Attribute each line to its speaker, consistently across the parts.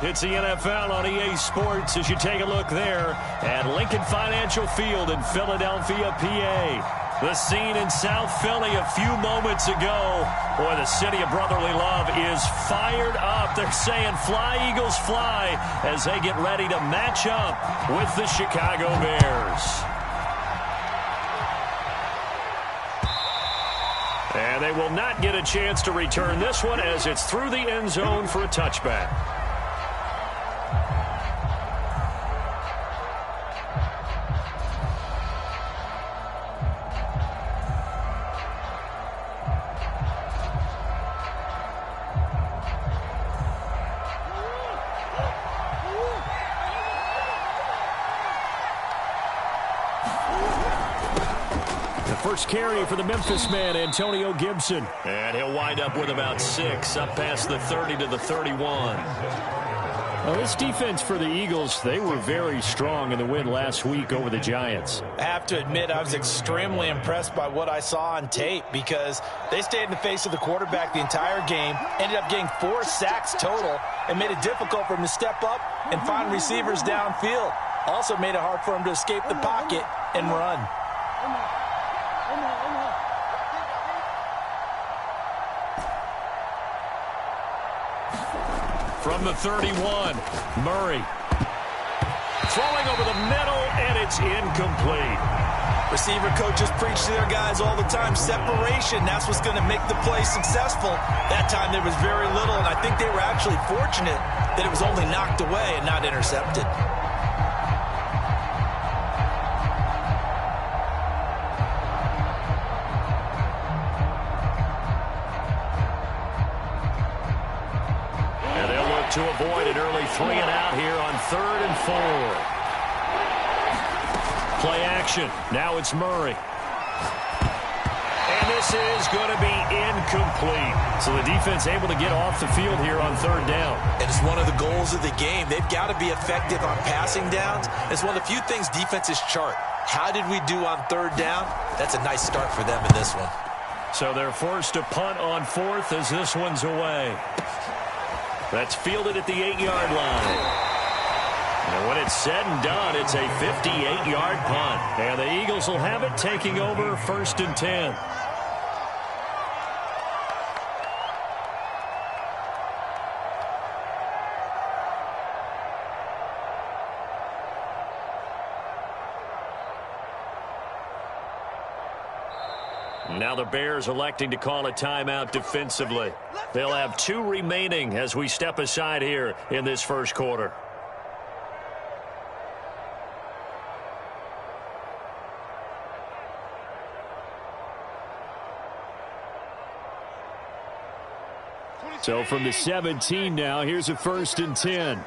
Speaker 1: It's the NFL on EA Sports as you take a look there at Lincoln Financial Field in Philadelphia, PA. The scene in South Philly a few moments ago. Boy, the city of brotherly love is fired up. They're saying fly, Eagles, fly as they get ready to match up with the Chicago Bears. And they will not get a chance to return this one as it's through the end zone for a touchback. First carry for the Memphis man, Antonio Gibson. And he'll wind up with about 6, up past the 30 to the 31. Well, this defense for the Eagles, they were very strong in the win last week over the Giants.
Speaker 2: I have to admit, I was extremely impressed by what I saw on tape because they stayed in the face of the quarterback the entire game, ended up getting 4 sacks total, and made it difficult for him to step up and find receivers downfield. Also made it hard for him to escape the pocket and run.
Speaker 1: From the 31, Murray. Throwing over the middle, and it's incomplete.
Speaker 2: Receiver coaches preach to their guys all the time. Separation, that's what's going to make the play successful. That time there was very little, and I think they were actually fortunate that it was only knocked away and not intercepted.
Speaker 1: To avoid an early 3 and out here on 3rd and 4. Play action. Now it's Murray. And this is going to be incomplete. So the defense able to get off the field here on 3rd down.
Speaker 2: And it's one of the goals of the game. They've got to be effective on passing downs. It's one of the few things defenses chart. How did we do on 3rd down? That's a nice start for them in this one.
Speaker 1: So they're forced to punt on 4th as this one's away. That's fielded at the 8-yard line. And when it's said and done, it's a 58-yard punt. And the Eagles will have it taking over 1st and 10. Now the Bears electing to call a timeout defensively. They'll have 2 remaining as we step aside here in this first quarter. So from the 17 now, here's a 1st and 10.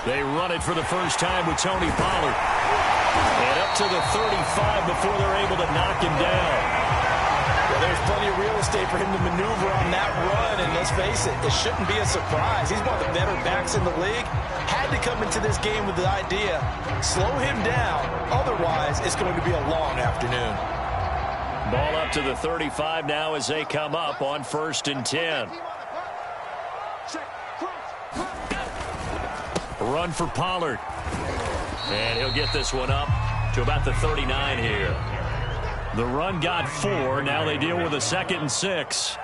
Speaker 1: They run it for the first time with Tony Pollard. And up to the 35 before they're able to knock him down.
Speaker 2: Well, there's plenty of real estate for him to maneuver on that run. And let's face it, it shouldn't be a surprise. He's one of the better backs in the league. Had to come into this game with the idea, slow him down. Otherwise, it's going to be a long afternoon.
Speaker 1: Ball up to the 35 now as they come up on 1st and 10. Run for Pollard. And he'll get this one up to about the 39 here. The run got 4. Now they deal with a 2nd and 6.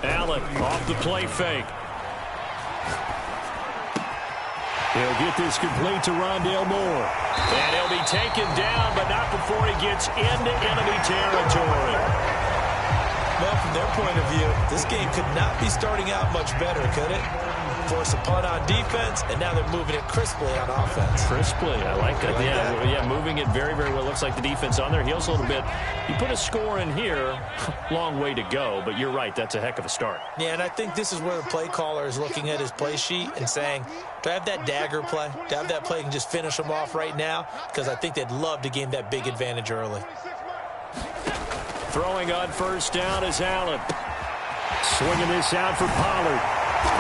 Speaker 1: Allen off the play fake. He'll get this complete to Rondale Moore. And he'll be taken down, but not before he gets into enemy territory.
Speaker 2: Well, from their point of view, this game could not be starting out much better, could it? Force a punt on defense, and now they're moving it crisply on offense.
Speaker 1: Crisply, I like that. Yeah, moving it very, very well. Looks like the defense on their heels a little bit. You put a score in here, long way to go, but you're right, that's a heck of a start.
Speaker 2: Yeah, and I think this is where the play caller is looking at his play sheet and saying, do I have that dagger play? Do I have that play and just finish them off right now? Because I think they'd love to gain that big advantage early.
Speaker 1: Throwing on 1st down is Allen. Swinging this out for Pollard.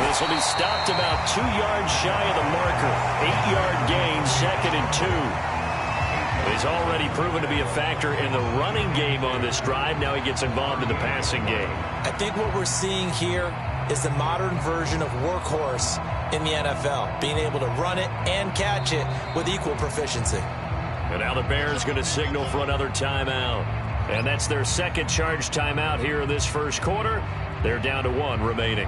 Speaker 1: This will be stopped about 2 yards shy of the marker. 8-yard gain, 2nd and 2. He's already proven to be a factor in the running game on this drive. Now he gets involved in the passing game. I
Speaker 2: think what we're seeing here is the modern version of workhorse in the NFL, being able to run it and catch it with equal proficiency.
Speaker 1: And now the Bears going to signal for another timeout. And that's their second charge timeout here in this first quarter. They're down to 1 remaining.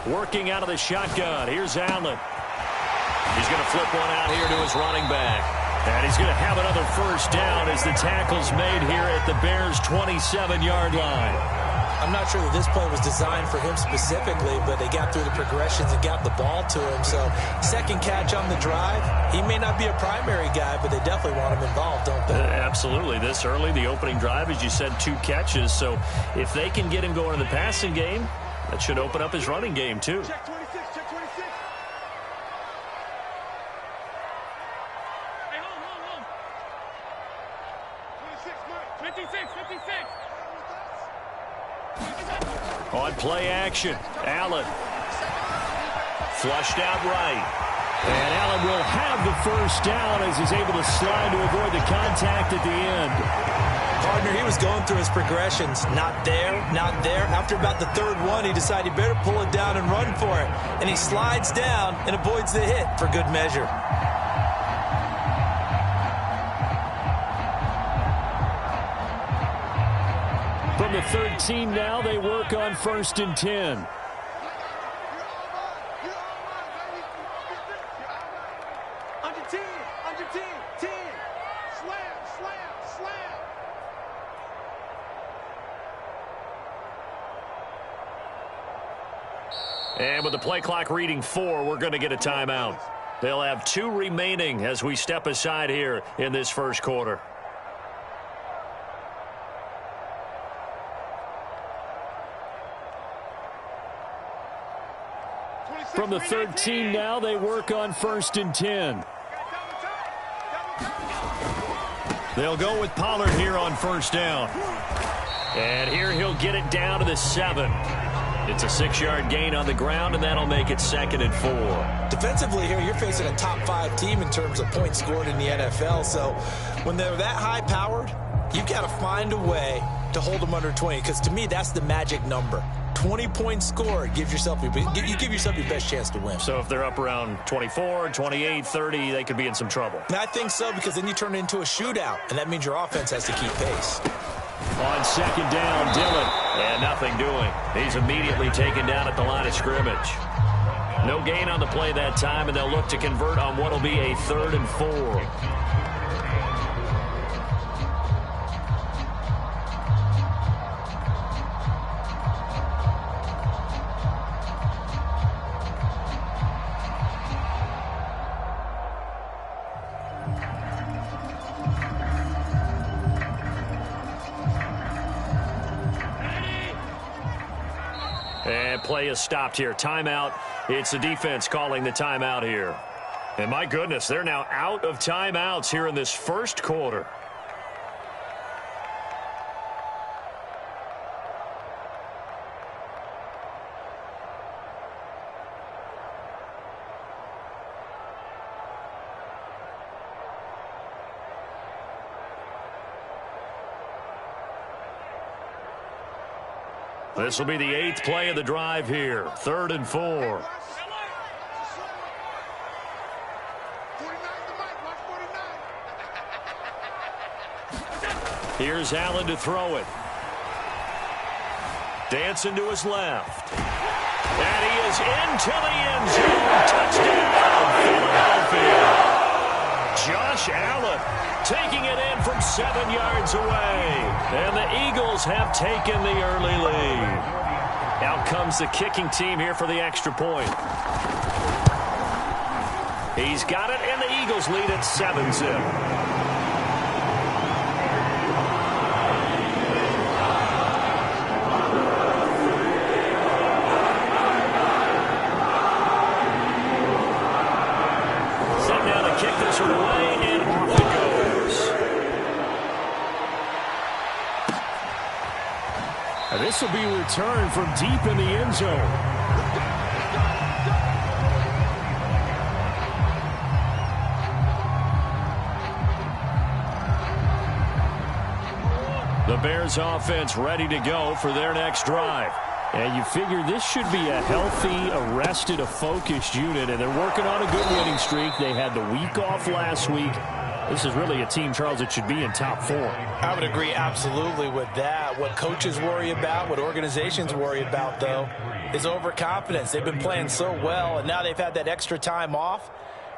Speaker 1: Working out of the shotgun. Here's Allen. He's going to flip one out here to his running back. And he's going to have another first down as the tackle's made here at the Bears' 27-yard line.
Speaker 2: I'm not sure that this play was designed for him specifically, but they got through the progressions and got the ball to him. So second catch on the drive. He may not be a primary guy, but they definitely want him involved, don't they?
Speaker 1: Absolutely. This early, the opening drive, as you said, 2 catches. So if they can get him going in the passing game, that should open up his running game, too.
Speaker 3: Check 26, check 26. Hey, hold. 26, Mike. 56.
Speaker 1: On play action, Allen. Flushed out right. And Allen will have the first down as he's able to slide to avoid the contact at the end.
Speaker 2: Partner, he was going through his progressions. Not there, not there. After about the third one, he decided he better pull it down and run for it. And he slides down and avoids the hit for good measure.
Speaker 1: From the 13 now, they work on 1st and 10.
Speaker 3: Under 10, 10. Slam.
Speaker 1: And with the play clock reading 4, we're going to get a timeout. They'll have 2 remaining as we step aside here in this first quarter. From the 13 now, they work on 1st and 10. They'll go with Pollard here on 1st down. And here he'll get it down to the 7. It's a 6-yard gain on the ground, and that'll make it 2nd and 4.
Speaker 2: Defensively here, you're facing a top 5 team in terms of points scored in the NFL. So when they're that high-powered, you've got to find a way to hold them under 20, because to me, that's the magic number. 20 points scored, you give yourself your best chance to win.
Speaker 1: So if they're up around 24, 28, 30, they could be in some trouble.
Speaker 2: I think so, because then you turn it into a shootout, and that means your offense has to keep pace.
Speaker 1: On 2nd down, Dillon, and nothing doing. He's immediately taken down at the line of scrimmage. No gain on the play that time, and they'll look to convert on what will be a 3rd and 4. And play is stopped here. Timeout. It's the defense calling the timeout here. And my goodness, they're now out of timeouts here in this first quarter. This will be the 8th play of the drive here. 3rd and 4. Here's Allen to throw it. Dancing to his left. And he is into the end zone. Touchdown, Philadelphia. Josh Allen taking it in from 7 yards away. And the Eagles have taken the early lead. Out comes the kicking team here for the extra point. He's got it, and the Eagles lead at 7-zip. this will be returned from deep in the end zone. The Bears offense ready to go for their next drive. And you figure this should be a healthy, arrested, a focused unit, and they're working on a good winning streak. They had the week off last week. This is really a team, Charles, that should be in top 4.
Speaker 2: I would agree absolutely with that. What coaches worry about, what organizations worry about, though, is overconfidence. They've been playing so well, and now they've had that extra time off.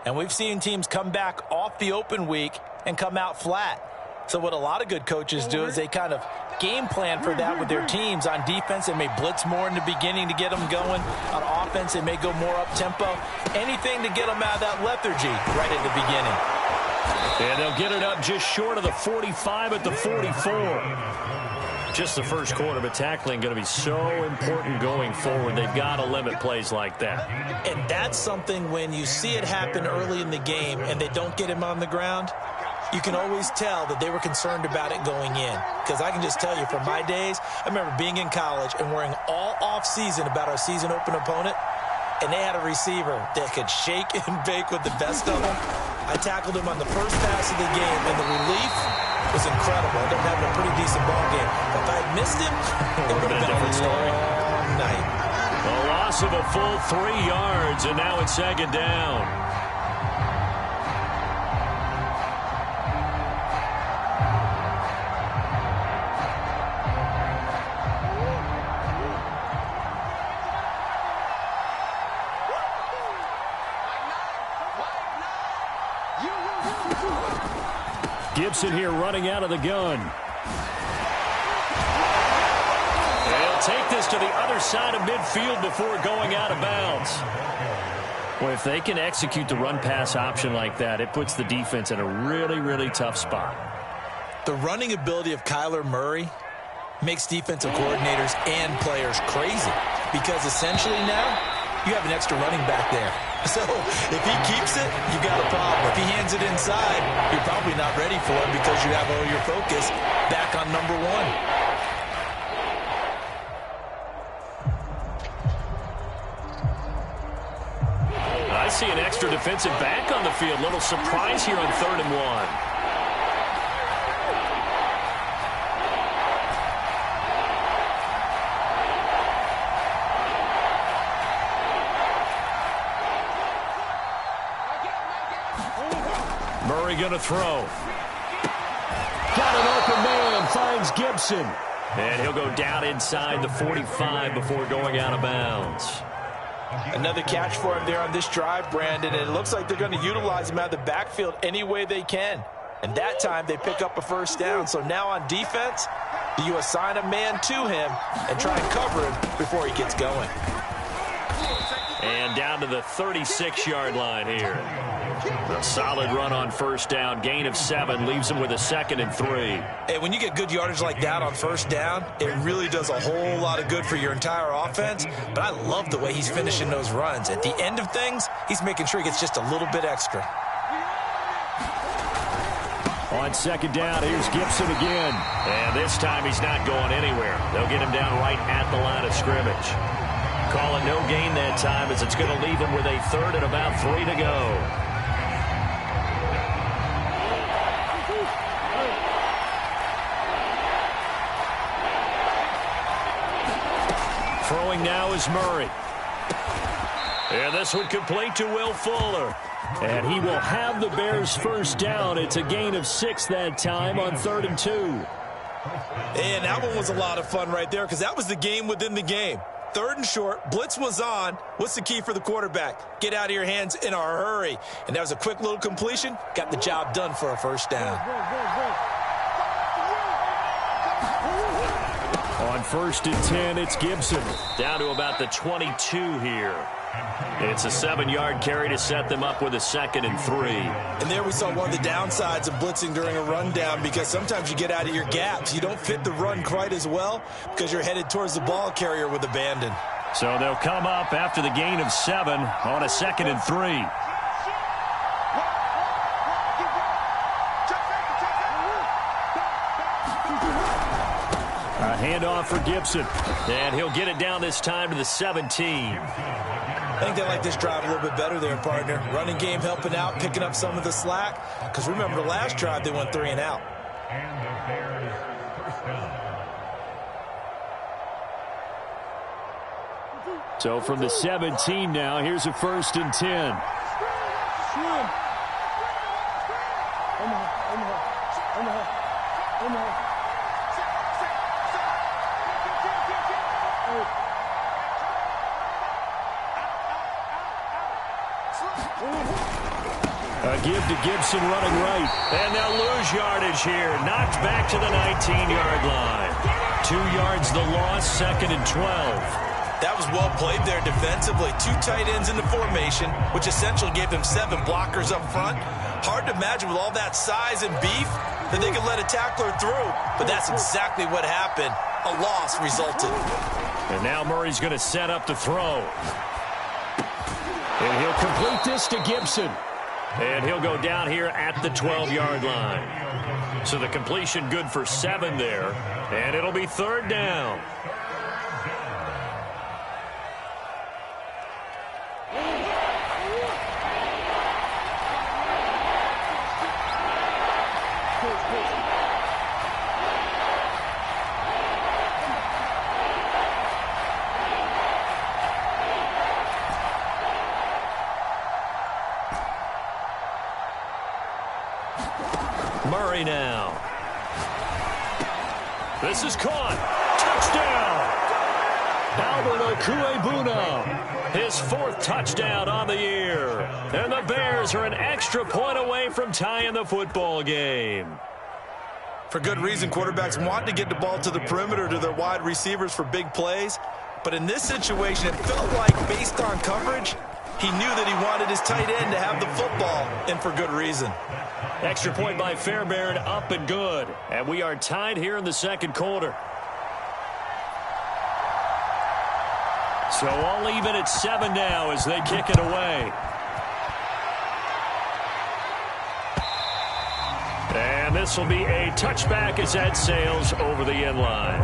Speaker 2: And we've seen teams come back off the open week and come out flat. So what a lot of good coaches do is they kind of game plan for that with their teams. On defense, they may blitz more in the beginning to get them going. On offense, they may go more up-tempo. Anything to get them out of that lethargy right at the beginning.
Speaker 1: And they'll get it up just short of the 45 at the 44. Just the first quarter, but tackling going to be so important going forward. They've got to limit plays like that.
Speaker 2: And that's something when you see it happen early in the game and they don't get him on the ground, you can always tell that they were concerned about it going in. Because I can just tell you, from my days, I remember being in college and worrying all off-season about our season open opponent, and they had a receiver that could shake and bake with the best of them. I tackled him on the first pass of the game, and the relief was incredible. I ended up having a pretty decent ball game. If I had missed him, it would have been a different story. Night.
Speaker 1: A loss of a full 3 yards, and now it's second down. Gibson here running out of the gun. They'll take this to the other side of midfield before going out of bounds. Well, if they can execute the run-pass option like that, it puts the defense in a really, really tough spot.
Speaker 2: The running ability of Kyler Murray makes defensive coordinators and players crazy, because essentially now you have an extra running back there. So if he keeps it, you got a problem. If he hands it inside, you're probably not ready for it because you have all your focus back on number 1.
Speaker 1: I see an extra defensive back on the field. Little surprise here on 3rd and 1. Murray going to throw. Got an open man, finds Gibson. And he'll go down inside the 45 before going out of bounds.
Speaker 2: Another catch for him there on this drive, Brandon, and it looks like they're going to utilize him out of the backfield any way they can. And that time they pick up a first down. So now on defense, do you assign a man to him and try and cover him before he gets going?
Speaker 1: And down to the 36-yard line here. A solid run on first down. Gain of 7 leaves him with a 2nd and 3.
Speaker 2: And when you get good yardage like that on first down, it really does a whole lot of good for your entire offense. But I love the way he's finishing those runs. At the end of things, he's making sure he gets just a little bit extra.
Speaker 1: On 2nd down, here's Gibson again. And this time he's not going anywhere. They'll get him down right at the line of scrimmage. Call it no gain that time, as it's going to leave him with a 3rd and about 3 to go. Throwing now is Murray. And this one complete to Will Fuller. And he will have the Bears first down. It's a gain of 6 that time on 3rd and 2.
Speaker 2: And that one was a lot of fun right there, because that was the game within the game. 3rd and short, blitz was on. What's the key for the quarterback? Get out of your hands in a hurry. And that was a quick little completion. Got the job done for a first down.
Speaker 1: On 1st and 10, it's Gibson. Down to about the 22 here. It's a 7-yard carry to set them up with a 2nd and 3.
Speaker 2: And there we saw one of the downsides of blitzing during a rundown, because sometimes you get out of your gaps. You don't fit the run quite as well because you're headed towards the ball carrier with abandon.
Speaker 1: So they'll come up after the gain of 7 on a 2nd and 3. A handoff for Gibson. And he'll get it down this time to the 17.
Speaker 2: I think they like this drive a little bit better there, partner. Running game helping out, picking up some of the slack. Because remember, the last drive they went 3 and out.
Speaker 4: And the Bears first down.
Speaker 1: So from the 17 now, here's a 1st and 10. A give to Gibson running right. And they'll lose yardage here. Knocked back to the 19-yard line. 2 yards the loss, 2nd and 12.
Speaker 2: That was well played there defensively. 2 tight ends in the formation, which essentially gave them 7 blockers up front. Hard to imagine with all that size and beef that they could let a tackler through. But that's exactly what happened. A loss resulted.
Speaker 1: And now Murray's going to set up to throw. And he'll complete this to Gibson. And he'll go down here at the 12-yard line. So the completion good for 7 there. And it'll be 3rd down. Murray now. This is caught. Touchdown. Albert Okuebuno. His 4th touchdown on the year. And the Bears are an extra point away from tying the football game.
Speaker 2: For good reason, quarterbacks want to get the ball to the perimeter to their wide receivers for big plays. But in this situation, it felt like based on coverage, he knew that he wanted his tight end to have the football, and for good reason.
Speaker 1: Extra point by Fairbairn, up and good. And we are tied here in the 2nd quarter. So all even at 7 now as they kick it away. And this will be a touchback as that sails over the end line.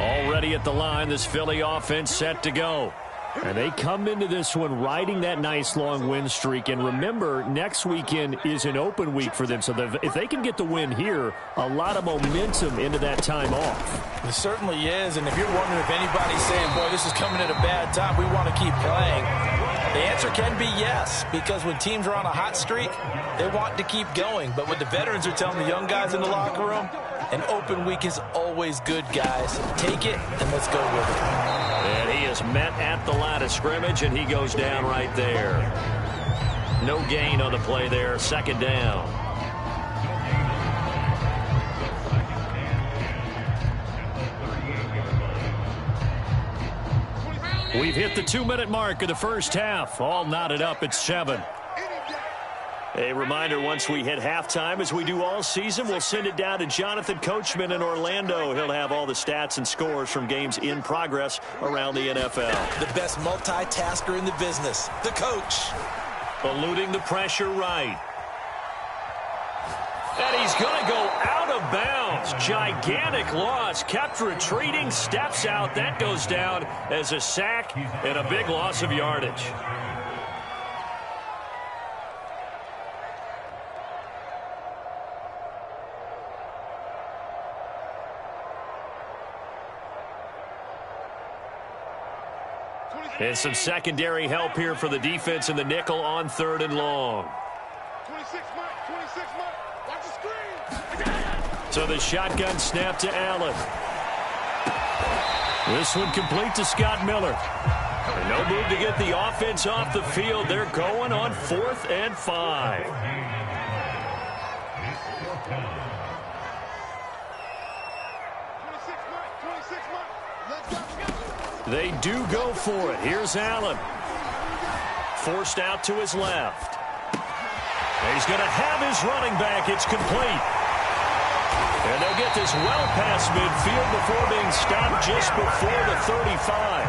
Speaker 1: Already at the line, this Philly offense set to go. And they come into this one riding that nice long win streak. And remember, next weekend is an open week for them. So if they can get the win here, a lot of momentum into that time off.
Speaker 2: It certainly is. And if you're wondering if anybody's saying, boy, this is coming at a bad time, we want to keep playing, the answer can be yes. Because when teams are on a hot streak, they want to keep going. But what the veterans are telling the young guys in the locker room, an open week is always good, guys. Take it and let's go with it.
Speaker 1: And he is met at the line of scrimmage, and he goes down right there. No gain on the play there. 2nd down. We've hit the 2-minute mark of the first half. All knotted up at 7. A reminder, once we hit halftime, as we do all season, we'll send it down to Jonathan Coachman in Orlando. He'll have all the stats and scores from games in progress around the NFL.
Speaker 2: The best multitasker in the business, the coach.
Speaker 1: Eluding the pressure right. And he's going to go out of bounds. Gigantic loss. Kept retreating, steps out. That goes down as a sack and a big loss of yardage. And some secondary help here for the defense in the nickel on 3rd and long.
Speaker 3: 26 mark, watch the screen.
Speaker 1: So the shotgun snap to Allen. This one complete to Scott Miller. And no move to get the offense off the field. They're going on 4th and 5. They do go for it. Here's Allen. Forced out to his left. And he's going to have his running back. It's complete. And they'll get this well past midfield before being stopped just before the 35.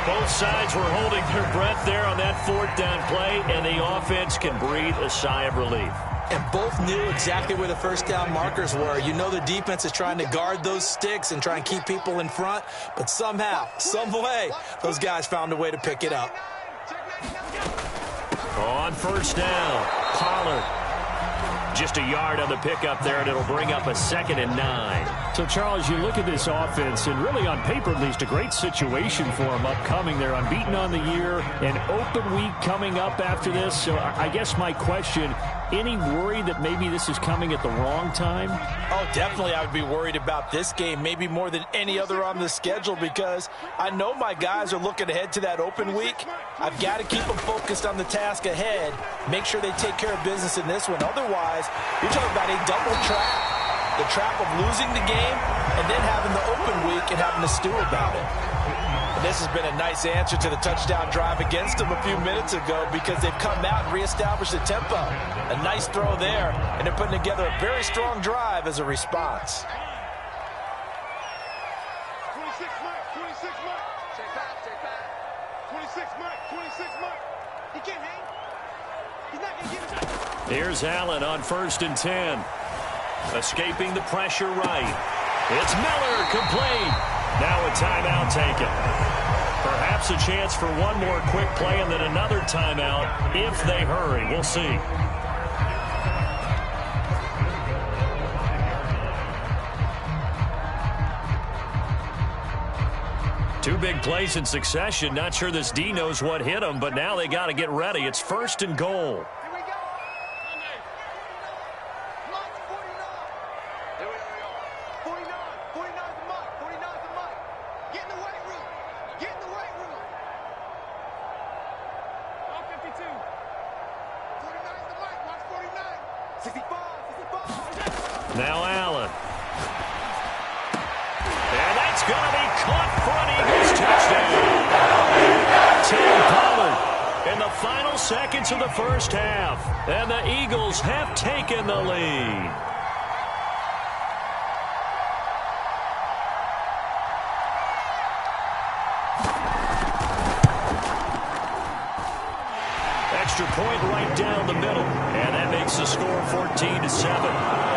Speaker 1: Both sides were holding their breath there on that fourth down play, and the offense can breathe a sigh of relief.
Speaker 2: And both knew exactly where the first down markers were. You know the defense is trying to guard those sticks and try and keep people in front, but somehow, some way, those guys found a way to pick it up.
Speaker 1: On first down, Pollard. Just a yard on the pickup there, and it'll bring up a 2nd and 9.
Speaker 5: So, Charles, you look at this offense, and really on paper at least, a great situation for them upcoming. They're unbeaten on the year, an open week coming up after this. So I guess my question, any worry that maybe this is coming at the wrong time?
Speaker 2: Oh, definitely I would be worried about this game, maybe more than any other on the schedule, because I know my guys are looking ahead to that open week. I've got to keep them focused on the task ahead, make sure they take care of business in this one. Otherwise, you're talking about a double trap. The trap of losing the game and then having the open week and having to stew about it. And this has been a nice answer to the touchdown drive against them a few minutes ago because they've come out and reestablished the tempo. A nice throw there, and they're putting together a very strong drive as a response.
Speaker 3: 26 Mike, 26 Mike. Check back, check back. 26 Mike, 26 Mike. He can't hang. He's not going to give it.
Speaker 1: Here's Allen on 1st and 10. Escaping the pressure right. It's Miller, complete. Now a timeout taken. Perhaps a chance for one more quick play and then another timeout if they hurry. We'll see. Two big plays in succession. Not sure this D knows what hit him, but now they got to get ready. It's 1st and goal. Now Allen. And that's going to be caught for an Eagles touchdown. Tim Pollard in the final seconds of the first half. And the Eagles have taken the lead. Extra point right down the middle. And that makes the score 14-7.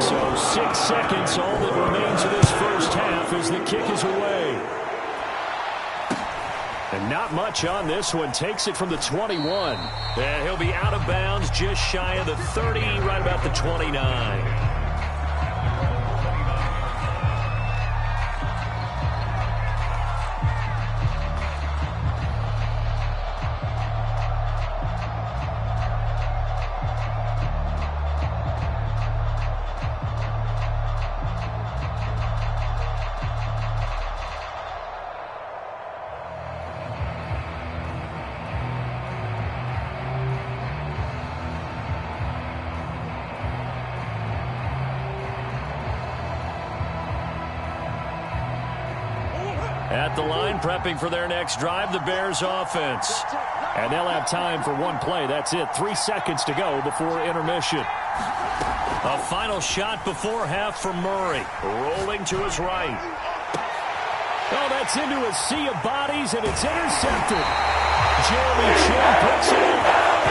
Speaker 1: So 6 seconds, all that remains of this first half as the kick is away. And not much on this one. Takes it from the 21. And he'll be out of bounds just shy of the 30, right about the 29. At the line, prepping for their next drive, the Bears offense. And they'll have time for one play. That's it. 3 seconds to go before intermission. A final shot before half for Murray. Rolling to his right. Oh, that's into a sea of bodies, and it's intercepted. Jeremy Chin picks it up,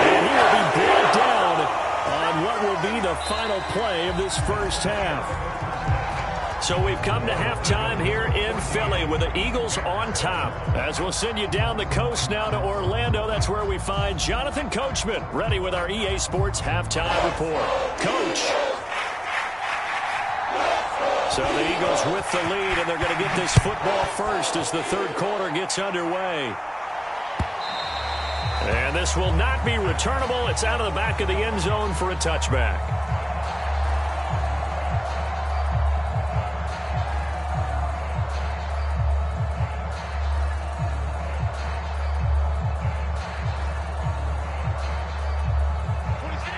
Speaker 1: and he will be brought down on what will be the final play of this first half. So we've come to halftime here in Philly with the Eagles on top. As we'll send you down the coast now to Orlando, that's where we find Jonathan Coachman ready with our EA Sports halftime report. Coach. So the Eagles with the lead, and they're going to get this football first as the third quarter gets underway. And this will not be returnable. It's out of the back of the end zone for a touchback.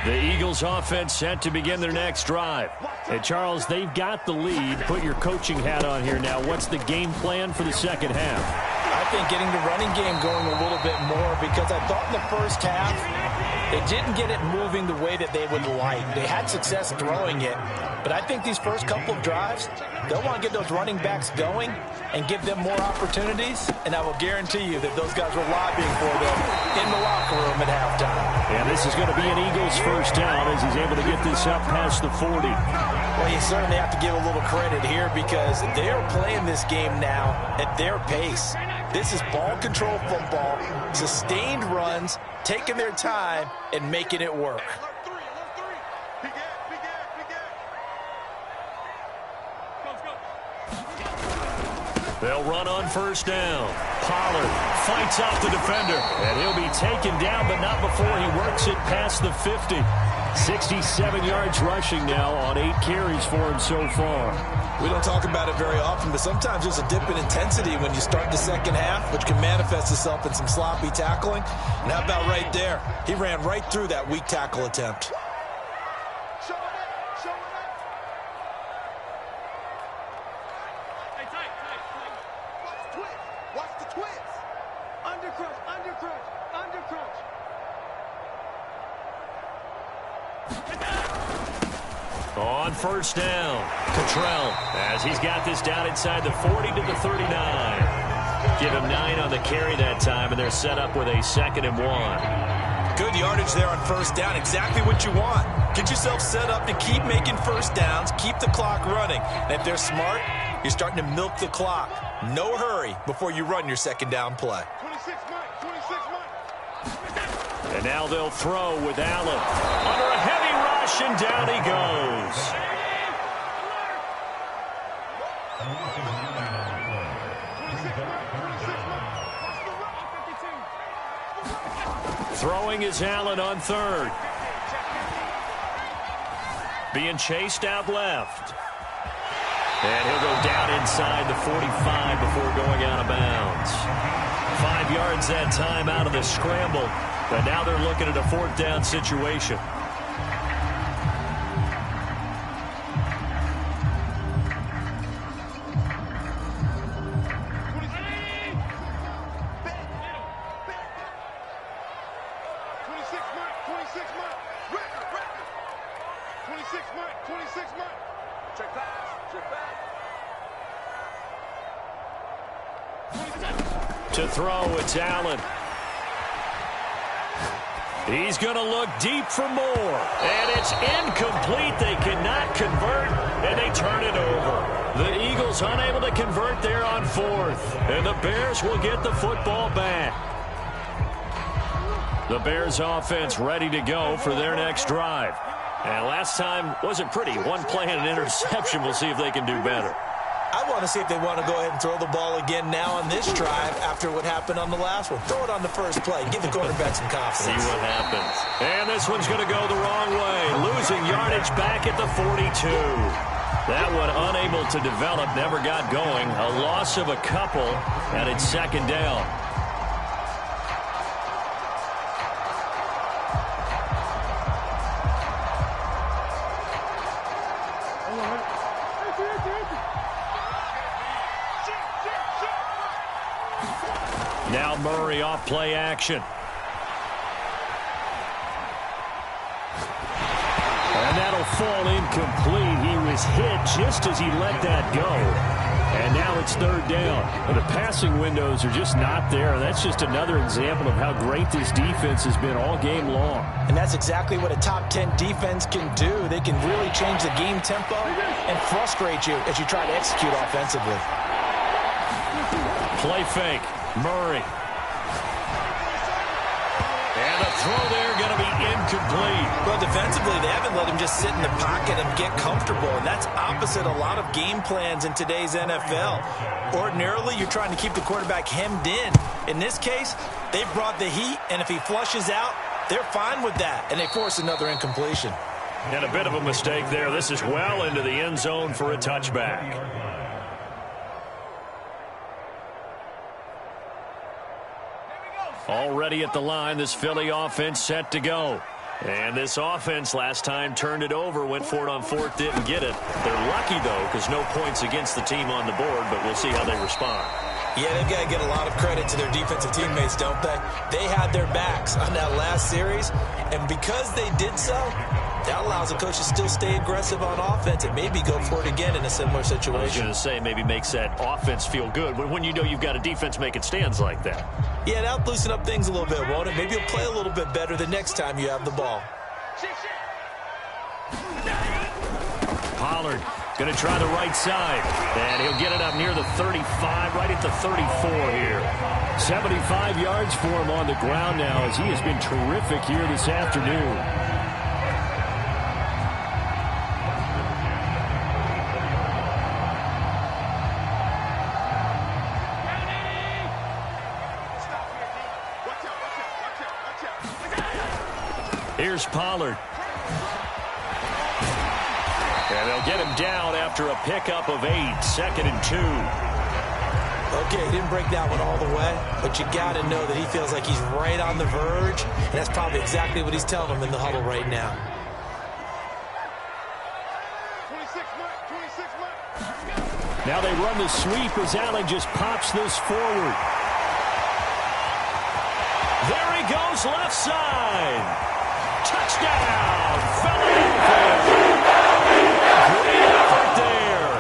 Speaker 1: The Eagles offense set to begin their next drive.
Speaker 5: Hey, Charles, they've got the lead. Put your coaching hat on here now. What's the game plan for the second half?
Speaker 2: I think getting the running game going a little bit more, because I thought in the first half they didn't get it moving the way that they would like. They had success throwing it, but I think these first couple of drives, they'll want to get those running backs going and give them more opportunities, and I will guarantee you that those guys were lobbying for them in the locker room at halftime.
Speaker 5: And this is going to be an Eagles first down as he's able to get this up past the 40.
Speaker 2: Well, you certainly have to give a little credit here, because they're playing this game now at their pace. This is ball control football, sustained runs, taking their time and making it work.
Speaker 1: They'll run on first down. Pollard fights off the defender, and he'll be taken down, but not before he works it past the 50. 67 yards rushing now on 8 carries for him so far.
Speaker 2: We don't talk about it very often, but sometimes there's a dip in intensity when you start the second half, which can manifest itself in some sloppy tackling. And how about right there? He ran right through that weak tackle attempt.
Speaker 1: On first down, Cottrell, as he's got this down inside the 40 to the 39. Give him 9 on the carry that time, and they're set up with a 2nd and 1.
Speaker 2: Good yardage there on first down, exactly what you want. Get yourself set up to keep making first downs, keep the clock running. And if they're smart, you're starting to milk the clock. No hurry before you run your second down play.
Speaker 3: 26 Mike, 26 Mike.
Speaker 1: And now they'll throw with Allen. Under a heavy rush, and down he goes. Throwing is Allen on 3rd. Being chased out left. And he'll go down inside the 45 before going out of bounds. 5 yards that time out of the scramble. But now they're looking at a 4th down situation. To throw, it's Allen. He's going to look deep for more. And it's incomplete. They cannot convert, and they turn it over. The Eagles unable to convert there on 4th. And the Bears will get the football back. The Bears offense ready to go for their next drive. And last time wasn't pretty. One play and an interception. We'll see if they can do better.
Speaker 2: I want to see if they want to go ahead and throw the ball again now on this drive after what happened on the last one. Throw it on the first play. Give the quarterback some confidence.
Speaker 1: See what happens. And this one's going to go the wrong way. Losing yardage back at the 42. That one unable to develop, never got going. A loss of a couple, and it's 2nd down. Now Murray off play action. And that'll fall incomplete. He was hit just as he let that go. And now it's 3rd down. The passing windows are just not there. That's just another example of how great this defense has been all game long.
Speaker 2: And that's exactly what a top 10 defense can do. They can really change the game tempo and frustrate you as you try to execute offensively.
Speaker 1: Play fake. Murray. And a throw there going to be incomplete.
Speaker 2: Well, defensively, they haven't let him just sit in the pocket and get comfortable, and that's opposite a lot of game plans in today's NFL. Ordinarily, you're trying to keep the quarterback hemmed in. In this case, they've brought the heat, and if he flushes out, they're fine with that, and they force another incompletion.
Speaker 1: And a bit of a mistake there. This is well into the end zone for a touchback. Already at the line, this Philly offense set to go. And this offense last time turned it over, went for it on 4th, didn't get it. They're lucky, though, because no points against the team on the board, but we'll see how they respond.
Speaker 2: Yeah, they've got to get a lot of credit to their defensive teammates, don't they? They had their backs on that last series, and because they did so, that allows the coach to still stay aggressive on offense and maybe go for it again in a similar situation.
Speaker 1: I was going to say maybe makes that offense feel good when you know you've got a defense making stands like that.
Speaker 2: Yeah, that'll loosen up things a little bit, won't it? Maybe you'll play a little bit better the next time you have the ball.
Speaker 1: Pollard going to try the right side, and he'll get it up near the 35, right at the 34 here. 75 yards for him on the ground now as he has been terrific here this afternoon. Here's Pollard. And they'll get him down after a pickup of 8, 2nd and 2.
Speaker 2: Okay, he didn't break that one all the way, but you got to know that he feels like he's right on the verge, and that's probably exactly what he's telling him in the huddle right now.
Speaker 3: 26 Mike.
Speaker 5: Now they run the sweep as Allen just pops this forward.
Speaker 1: There he goes, left side. Touchdown, Philadelphia. Great effort there.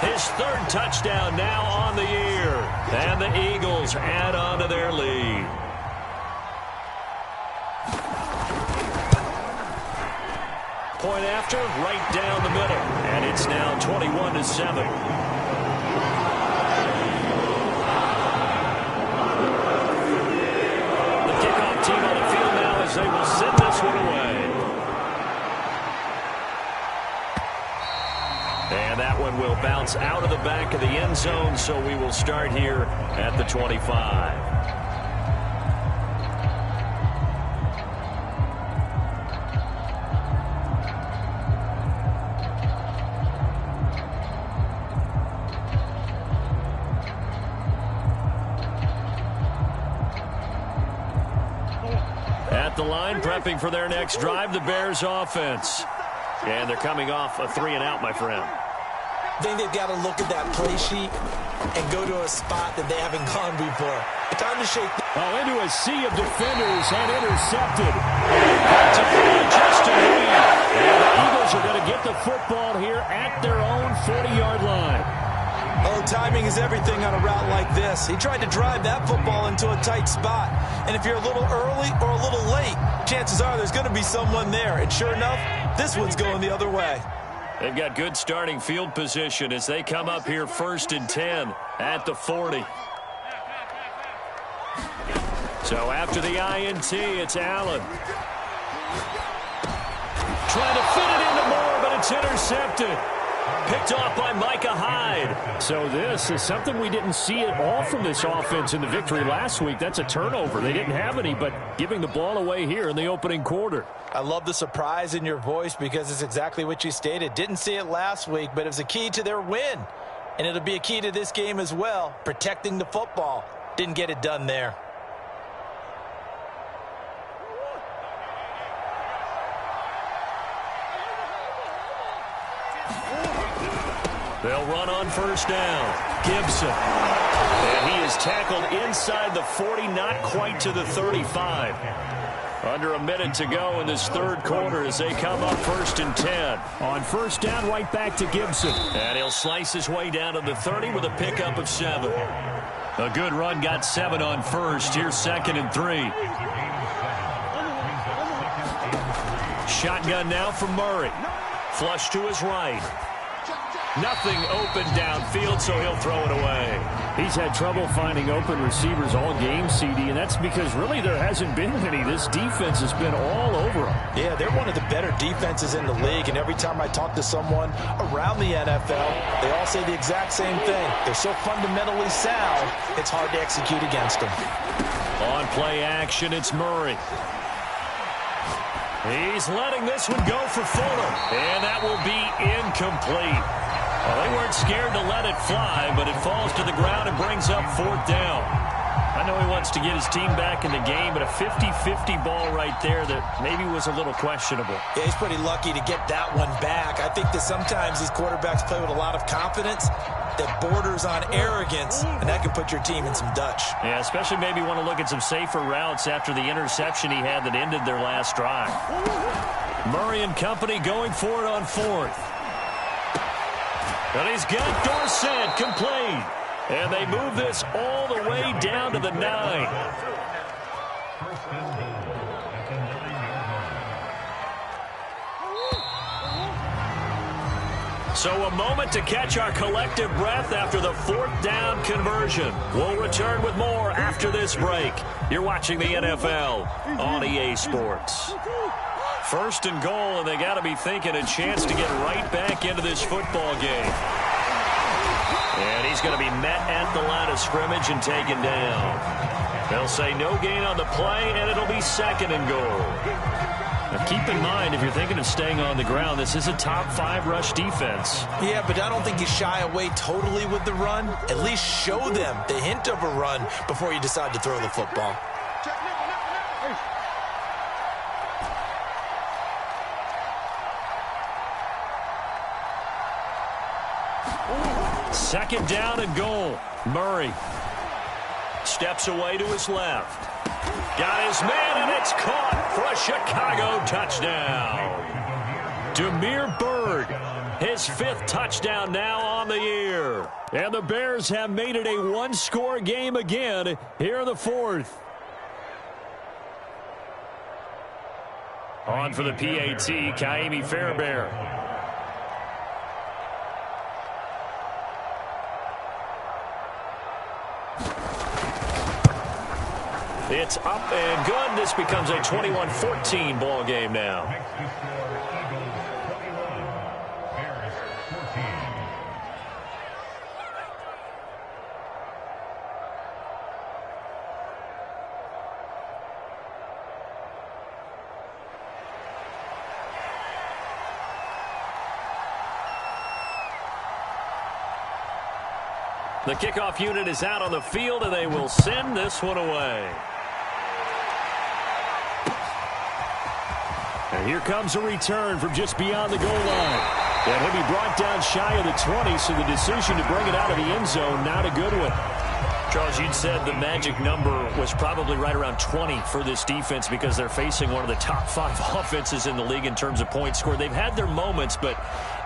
Speaker 1: His 3rd touchdown now on the year. And the Eagles add on to their lead. Point after, right down the middle. And it's now 21-7. Team on the field now as they will send this one away. And that one will bounce out of the back of the end zone, so we will start here at the 25. At the line, prepping for their next drive, the Bears offense. And they're coming off a 3-and-out, my friend.
Speaker 2: I think they've got to look at that play sheet and go to a spot that they haven't gone before. Time to shake.
Speaker 5: Into a sea of defenders and intercepted.
Speaker 1: Justin Reed.
Speaker 5: And the Eagles are going to get the football here at their own 40-yard line.
Speaker 2: Oh, timing is everything on a route like this. He tried to drive that football into a tight spot. And if you're a little early or a little late, chances are there's going to be someone there. And sure enough, this one's going the other way.
Speaker 1: They've got good starting field position as they come up here 1st and 10 at the 40. So after the INT, it's Allen. Trying to fit it into Moore, but it's intercepted. Picked off by Micah Hyde.
Speaker 5: So this is something we didn't see at all from this offense in the victory last week. That's a turnover. They didn't have any, but giving the ball away here in the opening quarter.
Speaker 2: I love the surprise in your voice because it's exactly what you stated. Didn't see it last week, but it was a key to their win. And it'll be a key to this game as well, protecting the football. Didn't get it done there.
Speaker 1: They'll run on 1st down. Gibson. And he is tackled inside the 40, not quite to the 35. Under a minute to go in this 3rd quarter as they come up 1st and 10.
Speaker 5: On 1st down, right back to Gibson.
Speaker 1: And he'll slice his way down to the 30 with a pickup of 7. A good run, got 7 on 1st. Here's 2nd and 3. Shotgun now from Murray. Flush to his right. Nothing open downfield, so he'll throw it away.
Speaker 5: He's had trouble finding open receivers all game, CD, and that's because really there hasn't been many. This defense has been all over him.
Speaker 2: Yeah, they're one of the better defenses in the league, and every time I talk to someone around the NFL, they all say the exact same thing. They're so fundamentally sound, it's hard to execute against them.
Speaker 1: On play action, it's Murray. He's letting this one go for Fuller, and that will be incomplete. Well, they weren't scared to let it fly, but it falls to the ground and brings up 4th down. I know he wants to get his team back in the game, but a 50-50 ball right there that maybe was a little questionable.
Speaker 2: Yeah, he's pretty lucky to get that one back. I think that sometimes these quarterbacks play with a lot of confidence, that borders on arrogance, and that can put your team in some Dutch.
Speaker 1: Yeah, especially maybe want to look at some safer routes after the interception he had that ended their last drive. Murray and company going for it on 4th. And he's got Dorsett complete. And they move this all the way down to the 9. So a moment to catch our collective breath after the 4th down conversion. We'll return with more after this break. You're watching the NFL on EA Sports. 1st and goal, and they got to be thinking a chance to get right back into this football game. And he's going to be met at the line of scrimmage and taken down. They'll say no gain on the play, and it'll be 2nd and goal. Now keep in mind, if you're thinking of staying on the ground, this is a top 5 rush defense.
Speaker 2: Yeah, but I don't think you shy away totally with the run. At least show them the hint of a run before you decide to throw the football.
Speaker 1: Second down and goal. Murray steps away to his left. Got his man, and it's caught for a Chicago touchdown. Damiere Byrd, his 5th touchdown now on the year. And the Bears have made it a one-score game again here in the 4th. On for the PAT, Kaimi Fairbairn. It's up and good. This becomes a 21-14 ball game now. The kickoff unit is out on the field, and they will send this one away. And here comes a return from just beyond the goal line. And he'll be brought down shy of the 20, so the decision to bring it out of the end zone, not a good one. Charles, you'd said the magic number was probably right around 20 for this defense because they're facing one of the top 5 offenses in the league in terms of points scored. They've had their moments, but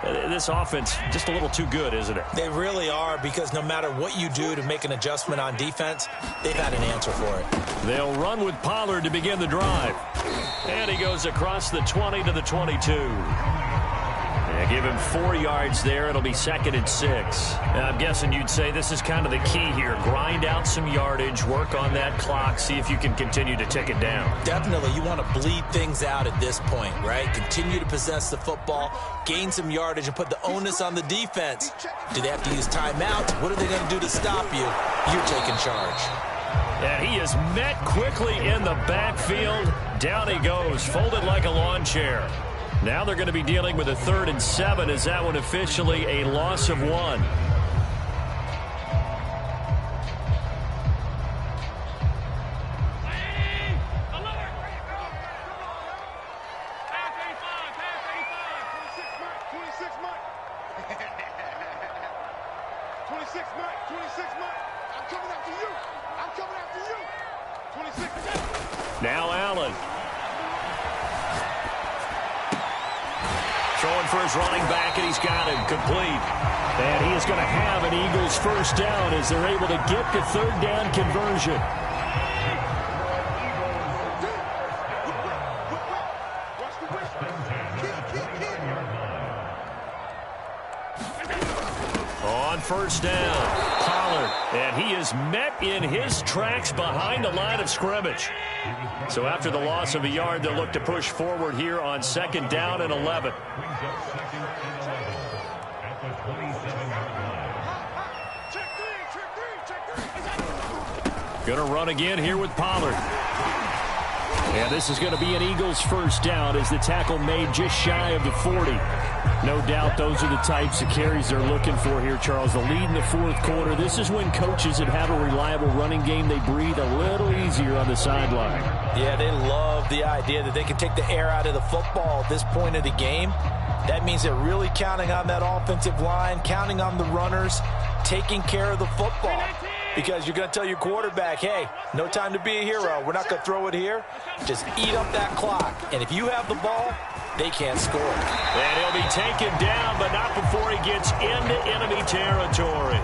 Speaker 1: this offense just a little too good, isn't it?
Speaker 2: They really are, because no matter what you do to make an adjustment on defense, they've had an answer for it.
Speaker 1: They'll run with Pollard to begin the drive. And he goes across the 20 to the 22. And give him 4 yards there. It'll be 2nd and 6. Now, I'm guessing you'd say this is kind of the key here. Grind out some yardage, work on that clock, see if you can continue to tick it down.
Speaker 2: Definitely. You want to bleed things out at this point, right? Continue to possess the football, gain some yardage, and put the onus on the defense. Do they have to use timeout? What are they going to do to stop you? You're taking charge.
Speaker 1: And he is met quickly in the backfield. Down he goes, folded like a lawn chair. Now they're going to be dealing with a 3rd and 7. Is that one officially a loss of 1? Now Allen. Throwing for his running back, and he's got him complete. And he is going to have an Eagles 1st down as they're able to get the 3rd down conversion. On 1st down, Pollard, and he is met in his tracks behind the line of scrimmage. So after the loss of a yard, they'll look to push forward here on 2nd down and 11. Going to run again here with Pollard. And this is going to be an Eagles 1st down as the tackle made just shy of the 40. No doubt those are the types of carries they're looking for here, Charles. The lead in the 4th quarter. This is when coaches that have a reliable running game, they breathe a little easier on the sideline.
Speaker 2: Yeah, they love the idea that they can take the air out of the football at this point of the game. That means they're really counting on that offensive line, counting on the runners, taking care of the football. Because you're going to tell your quarterback, hey, no time to be a hero. We're not going to throw it here. Just eat up that clock. And if you have the ball, they can't score.
Speaker 1: And he'll be taken down, but not before he gets into enemy territory.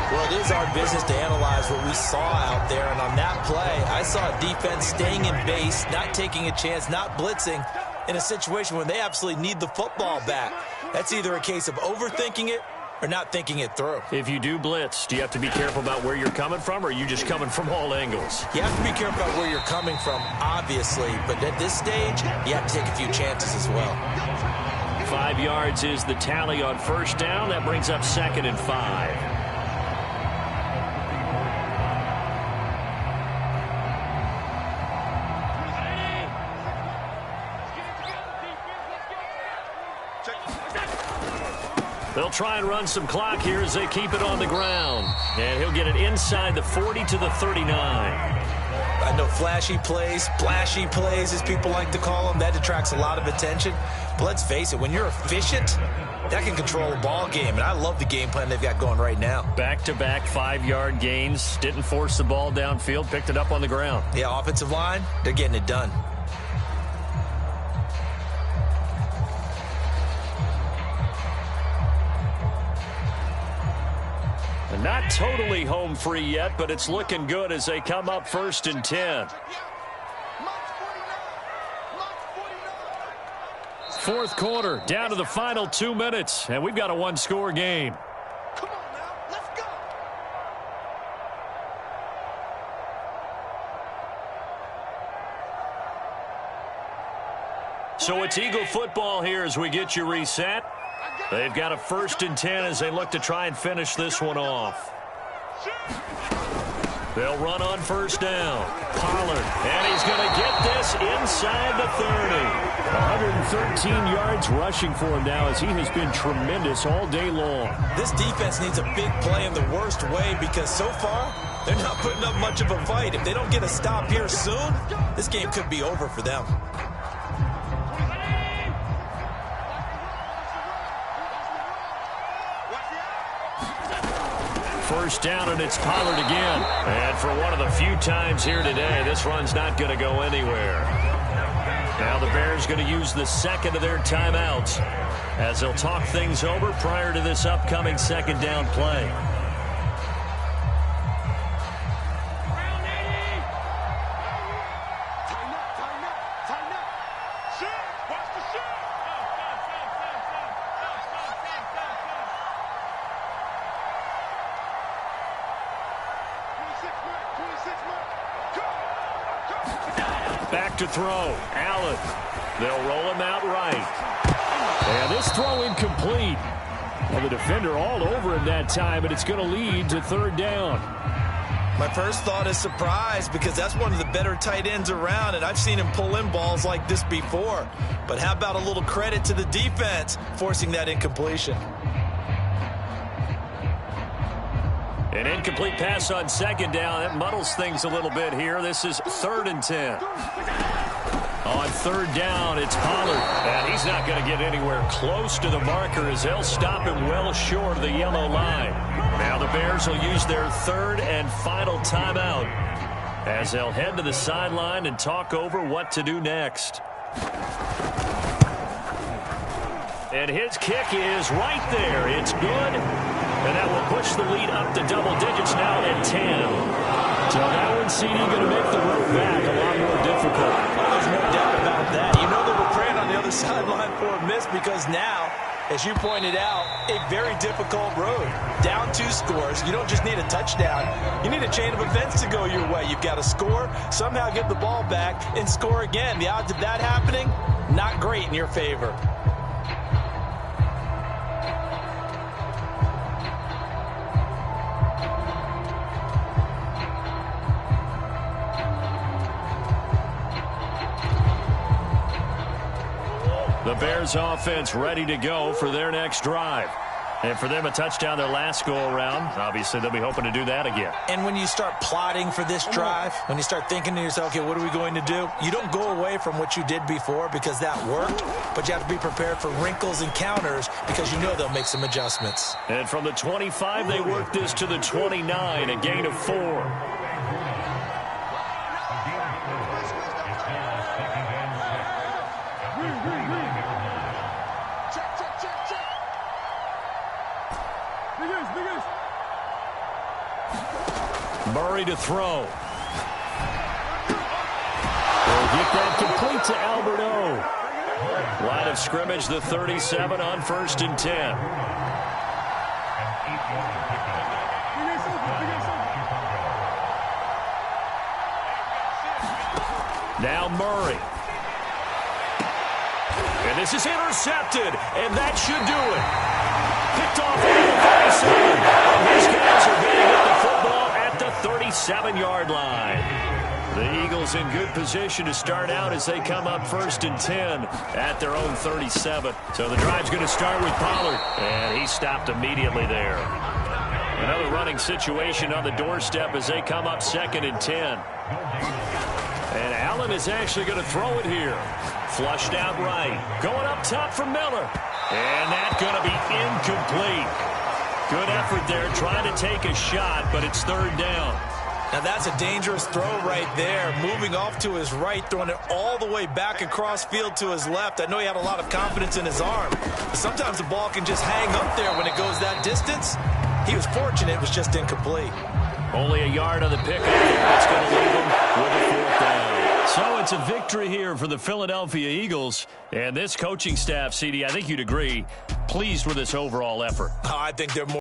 Speaker 2: Well, it is our business to analyze what we saw out there. And on that play, I saw a defense staying in base, not taking a chance, not blitzing in a situation when they absolutely need the football back. That's either a case of overthinking it or not thinking it through.
Speaker 1: If you do blitz, do you have to be careful about where you're coming from, or are you just coming from all angles?
Speaker 2: You have to be careful about where you're coming from, obviously. But at this stage, you have to take a few chances as well.
Speaker 1: 5 yards is the tally on first down. That brings up 2nd and 5. They'll try and run some clock here as they keep it on the ground. And he'll get it inside the 40 to the 39.
Speaker 2: I know flashy plays, splashy plays, as people like to call them, that attracts a lot of attention. But let's face it, when you're efficient, that can control a ball game. And I love the game plan they've got going right now.
Speaker 1: Back-to-back 5-yard gains. Didn't force the ball downfield. Picked it up on the ground.
Speaker 2: Yeah, offensive line, they're getting it done.
Speaker 1: Not totally home free yet, but it's looking good as they come up 1st and 10. 4th quarter, down to the final 2 minutes, and we've got a 1-score game.
Speaker 3: Come on now, let's go.
Speaker 1: So it's Eagle football here as we get you reset. They've got a 1st and 10 as they look to try and finish this one off. They'll run on 1st down. Pollard, and he's going to get this inside the 30.
Speaker 5: 113 yards rushing for him now as he has been tremendous all day long.
Speaker 2: This defense needs a big play in the worst way because so far they're not putting up much of a fight. If they don't get a stop here soon, this game could be over for them.
Speaker 1: 1st down, and it's Pollard again. And for one of the few times here today, this run's not going to go anywhere. Now the Bears going to use the 2nd of their timeouts as they'll talk things over prior to this upcoming 2nd down play. Back to throw. Allen. They'll roll him out right.
Speaker 5: And this throw incomplete. Well, the defender all over him that time, and it's going to lead to 3rd down.
Speaker 2: My first thought is surprise because that's one of the better tight ends around, and I've seen him pull in balls like this before. But how about a little credit to the defense forcing that incompletion?
Speaker 1: An incomplete pass on 2nd down. That muddles things a little bit here. This is 3rd and 10. On 3rd down, it's Pollard. And he's not going to get anywhere close to the marker as they'll stop him well short of the yellow line. Now the Bears will use their 3rd and final timeout as they'll head to the sideline and talk over what to do next. And his kick is right there. It's good. And that will push the lead up to double digits now at 10.
Speaker 5: So that one, CD, going to make the road back a lot more difficult.
Speaker 2: There's no doubt about that. You know they were praying on the other sideline for a miss because now, as you pointed out, a very difficult road. Down 2 scores. You don't just need a touchdown. You need a chain of events to go your way. You've got to score, somehow get the ball back, and score again. The odds of that happening, not great in your favor.
Speaker 1: The Bears offense ready to go for their next drive. And for them, a touchdown their last go-around. Obviously, they'll be hoping to do that again.
Speaker 2: And when you start plotting for this drive, when you start thinking to yourself, okay, what are we going to do? You don't go away from what you did before because that worked, but you have to be prepared for wrinkles and counters because you know they'll make some adjustments.
Speaker 1: And from the 25, they work this to the 29, a gain of 4. Murray to throw.
Speaker 5: They'll get that complete to Alberto.
Speaker 1: Line of scrimmage, the 37 on 1st and 10. Now Murray. And this is intercepted, and that should do it. Picked off at the 37. And these guys are getting at the football at the 37-yard line. The Eagles in good position to start out as they come up 1st and 10 at their own 37. So the drive's going to start with Pollard, and he stopped immediately there. Another running situation on the doorstep as they come up 2nd and 10. And Allen is actually going to throw it here. Flushed out right. Going up top for Miller. And that's going to be incomplete. Good effort there trying to take a shot, but it's 3rd down.
Speaker 2: Now that's a dangerous throw right there. Moving off to his right, throwing it all the way back across field to his left. I know he had a lot of confidence in his arm. But sometimes the ball can just hang up there when it goes that distance. He was fortunate, it was just incomplete.
Speaker 1: Only a yard on the pickup. That's going to leave him with a 4th down. So it's a victory here for the Philadelphia Eagles. And this coaching staff, CD, I think you'd agree, pleased with this overall effort.
Speaker 2: I think they're more